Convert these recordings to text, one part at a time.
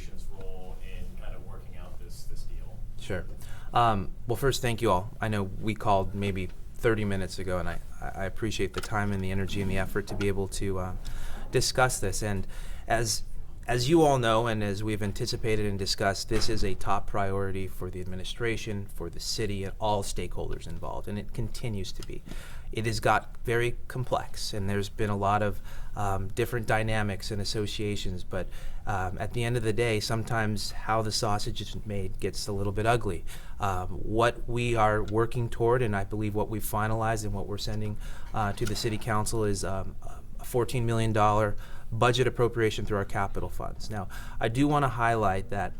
administration's role in kind of working out this deal? Sure. Well, first, thank you all. I know we called maybe 30 minutes ago, and I appreciate the time and the energy and the effort to be able to discuss this. And as you all know, and as we've anticipated and discussed, this is a top priority for the administration, for the city, and all stakeholders involved, and it continues to be. It has got very complex, and there's been a lot of different dynamics and associations, but at the end of the day, sometimes how the sausage is made gets a little bit ugly. What we are working toward, and I believe what we've finalized and what we're sending to the City Council is a $14 million budget appropriation through our capital funds. Now, I do want to highlight that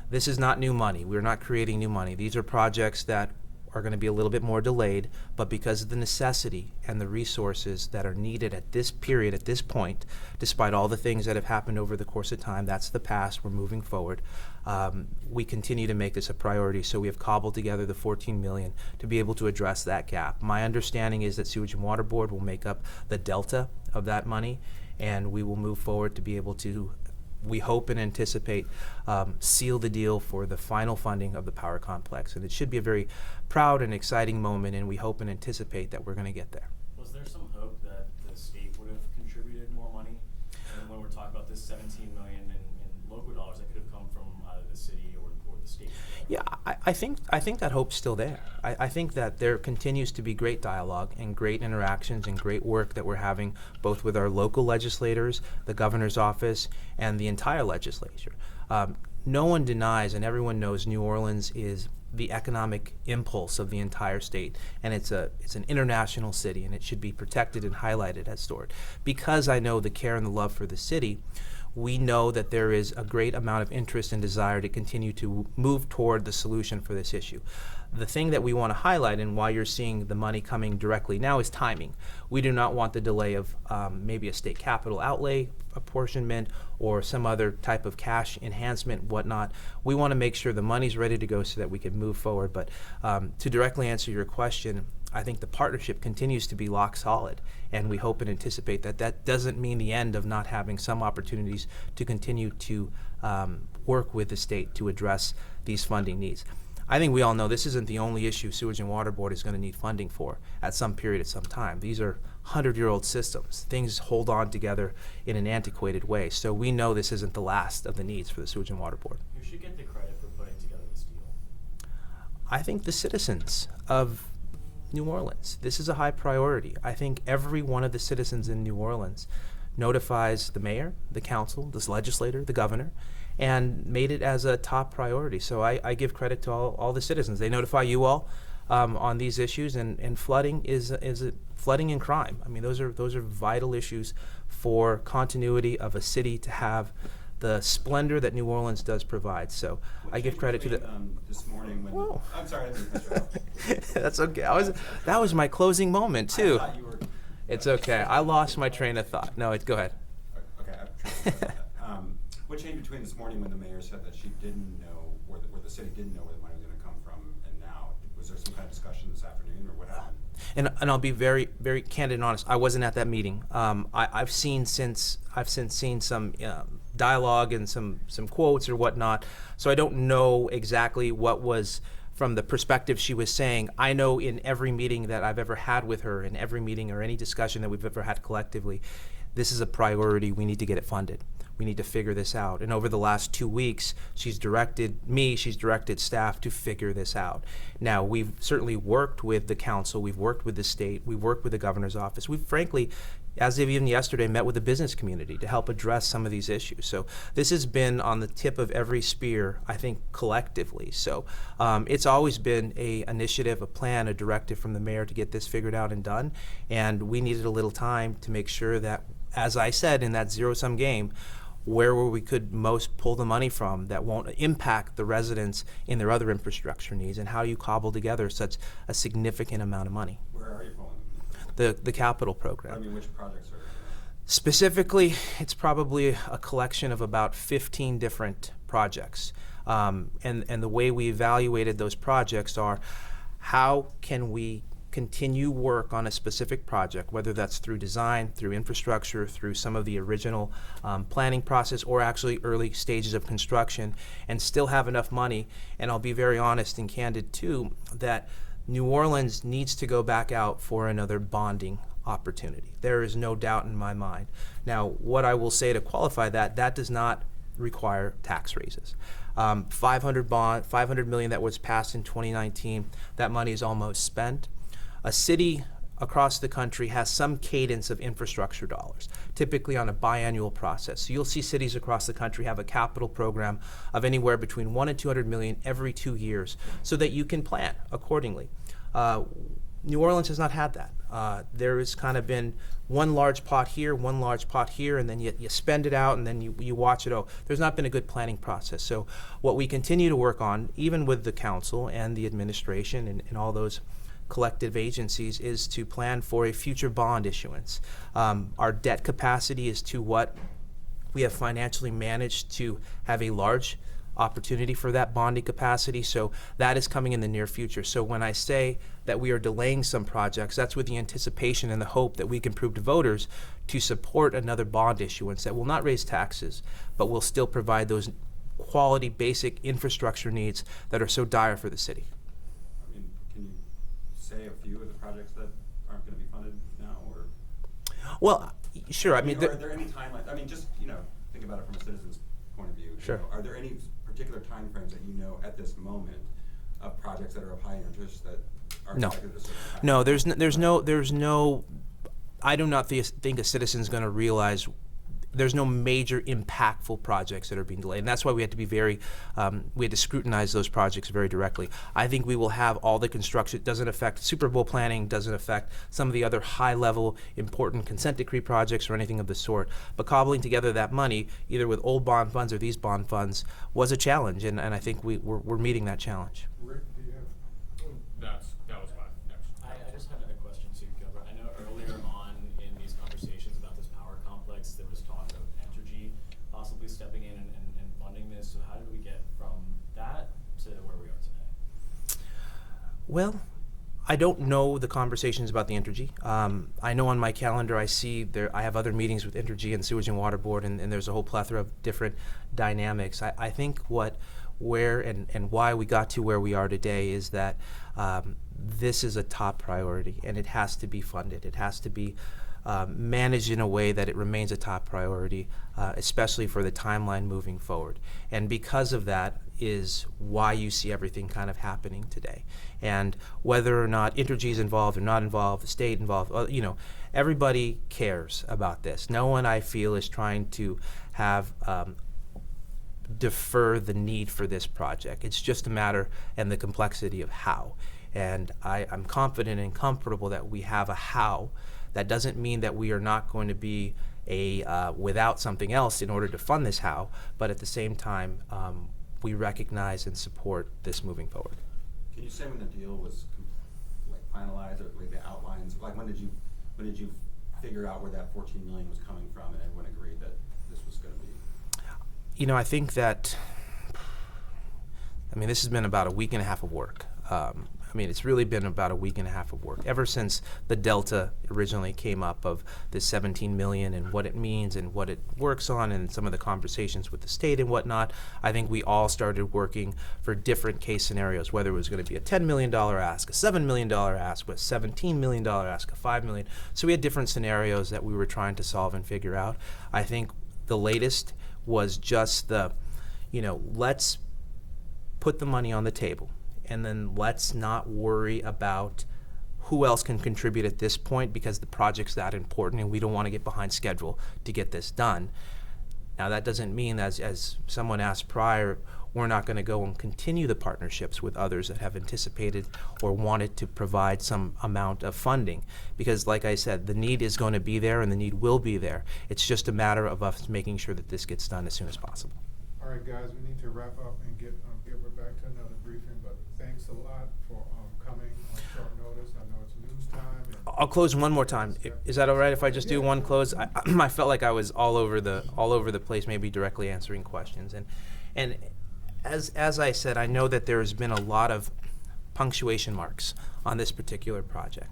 this is not new money. We're not creating new money. These are projects that are going to be a little bit more delayed, but because of the necessity and the resources that are needed at this period, at this point, despite all the things that have happened over the course of time, that's the past, we're moving forward. We continue to make this a priority, so we have cobbled together the $14 million to be able to address that gap. My understanding is that Sewage and Water Board will make up the delta of that money, and we will move forward to be able to, we hope and anticipate, seal the deal for the final funding of the power complex. And it should be a very proud and exciting moment, and we hope and anticipate that we're going to get there. Was there some hope that the state would have contributed more money? And when we're talking about this $17 million in local dollars that could have come from either the city or the state? Yeah, I think that hope's still there. I think that there continues to be great dialogue and great interactions and great work that we're having both with our local legislators, the governor's office, and the entire legislature. No one denies, and everyone knows, New Orleans is the economic impulse of the entire state, and it's an international city, and it should be protected and highlighted as stored. Because I know the care and the love for the city, we know that there is a great amount of interest and desire to continue to move toward the solution for this issue. The thing that we want to highlight, and why you're seeing the money coming directly now, is timing. We do not want the delay of maybe a state capital outlay apportionment or some other type of cash enhancement, whatnot. We want to make sure the money's ready to go so that we can move forward. But to directly answer your question, I think the partnership continues to be lock solid, and we hope and anticipate that that doesn't mean the end of not having some opportunities to continue to work with the state to address these funding needs. I think we all know this isn't the only issue Sewage and Water Board is going to need funding for at some period at some time. These are 100-year-old systems. Things hold on together in an antiquated way. So we know this isn't the last of the needs for the Sewage and Water Board. Who should get the credit for putting together this deal? I think the citizens of New Orleans. This is a high priority. I think every one of the citizens in New Orleans notifies the mayor, the council, this legislator, the governor, and made it as a top priority. So I give credit to all the citizens. They notify you all on these issues, and flooding is flooding and crime. I mean, those are vital issues for continuity of a city to have the splendor that New Orleans does provide. So I give credit to the. This morning when. Whoa. I'm sorry. I didn't cut you off. That's okay. That was my closing moment too. I thought you were. It's okay. I lost my train of thought. No, go ahead. Okay. What changed between this morning when the mayor said that she didn't know, or the city didn't know where the money was going to come from, and now? Was there some kind of discussion this afternoon, or what happened? And I'll be very, very candid and honest. I wasn't at that meeting. I've since seen some dialogue and some quotes or whatnot, so I don't know exactly what was from the perspective she was saying. I know in every meeting that I've ever had with her, in every meeting or any discussion that we've ever had collectively, this is a priority. We need to get it funded. We need to figure this out. And over the last 2 weeks, she's directed staff to figure this out. Now, we've certainly worked with the council, we've worked with the state, we've worked with the governor's office. We've frankly, as of even yesterday, met with the business community to help address some of these issues. So this has been on the tip of every spear, I think, collectively. So it's always been a initiative, a plan, a directive from the mayor to get this figured out and done. And we needed a little time to make sure that, as I said, in that zero-sum game, where we could most pull the money from that won't impact the residents in their other infrastructure needs, and how you cobble together such a significant amount of money. Where are you pulling? The capital program. I mean, which projects are? Specifically, it's probably a collection of about 15 different projects. And the way we evaluated those projects are, how can we continue work on a specific project, whether that's through design, through infrastructure, through some of the original planning process, or actually early stages of construction, and still have enough money. And I'll be very honest and candid too, that New Orleans needs to go back out for another bonding opportunity. There is no doubt in my mind. Now, what I will say to qualify that does not require tax raises. 500 million that was passed in 2019, that money is almost spent. A city across the country has some cadence of infrastructure dollars, typically on a biannual process. So you'll see cities across the country have a capital program of anywhere between 1 and 200 million every 2 years, so that you can plan accordingly. New Orleans has not had that. There has kind of been one large pot here, and then you spend it out, and then you watch it. Oh, there's not been a good planning process. So what we continue to work on, even with the council and the administration and all those collective agencies, is to plan for a future bond issuance. Our debt capacity is to what we have financially managed to have a large opportunity for that bonding capacity, so that is coming in the near future. So when I say that we are delaying some projects, that's with the anticipation and the hope that we can prove to voters to support another bond issuance that will not raise taxes, but will still provide those quality basic infrastructure needs that are so dire for the city. I mean, can you say a few of the projects that aren't going to be funded now, or? Well, sure. I mean, are there any timelines? I mean, just, think about it from a citizen's point of view. Sure. Are there any particular timeframes that at this moment of projects that are of high interest that are No. expected at a certain time? No, there's no. I do not think a citizen's going to realize there's no major impactful projects that are being delayed, and that's why we had to be very. We had to scrutinize those projects very directly. I think we will have all the construction. It doesn't affect Super Bowl planning. Doesn't affect some of the other high-level important consent decree projects or anything of the sort. But cobbling together that money, either with old bond funds or these bond funds, was a challenge, and I think we're meeting that challenge. Rick, do you have? That was my next. I just had a question too, Gilbert. I know earlier on in these conversations about this power complex, there was talk of Entergy possibly stepping in and funding this. So how did we get from that to where we are today? Well, I don't know the conversations about the Entergy. I know on my calendar I have other meetings with Entergy and Sewage and Water Board, and there's a whole plethora of different dynamics. I think where and why we got to where we are today is that this is a top priority, and it has to be funded. It has to be managed in a way that it remains a top priority, especially for the timeline moving forward. And because of that is why you see everything kind of happening today. And whether or not Entergy is involved or not involved, the state involved, everybody cares about this. No one, I feel, is trying to have defer the need for this project. It's just a matter and the complexity of how. And I'm confident and comfortable that we have a how. That doesn't mean that we are not going to be without something else in order to fund this how, but at the same time, we recognize and support this moving forward. Can you say when the deal was finalized, or the outlines? When did you figure out where that 14 million was coming from, and everyone agreed that this was going to be? I think that. This has been about a week and a half of work. It's really been about a week and a half of work ever since the Delta originally came up of this 17 million and what it means and what it works on, and some of the conversations with the state and whatnot. I think we all started working for different case scenarios, whether it was going to be a $10 million ask, a $7 million ask, a $17 million ask, a $5 million. So we had different scenarios that we were trying to solve and figure out. I think the latest was just let's put the money on the table. And then let's not worry about who else can contribute at this point, because the project's that important and we don't want to get behind schedule to get this done. Now, that doesn't mean, as someone asked prior, we're not going to go and continue the partnerships with others that have anticipated or wanted to provide some amount of funding. Because like I said, the need is going to be there and the need will be there. It's just a matter of us making sure that this gets done as soon as possible. All right, guys, we need to wrap up and get Gilbert back to another briefing, but thanks a lot for coming on short notice. I know it's news time. I'll close one more time. Is that all right if I just do one close? I felt like I was all over the place, maybe directly answering questions. And as I said, I know that there has been a lot of punctuation marks on this particular project.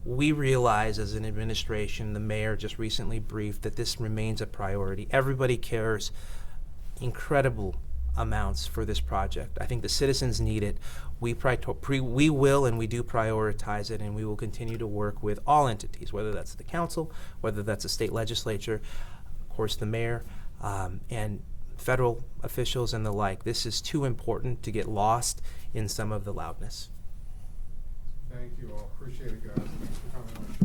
We realize as an administration, the mayor just recently briefed that this remains a priority. Everybody cares incredible amounts for this project. I think the citizens need it. We will and we do prioritize it, and we will continue to work with all entities, whether that's the council, whether that's the state legislature, of course the mayor, and federal officials and the like. This is too important to get lost in some of the loudness. Thank you all. Appreciate it, guys. Thanks for coming on the show.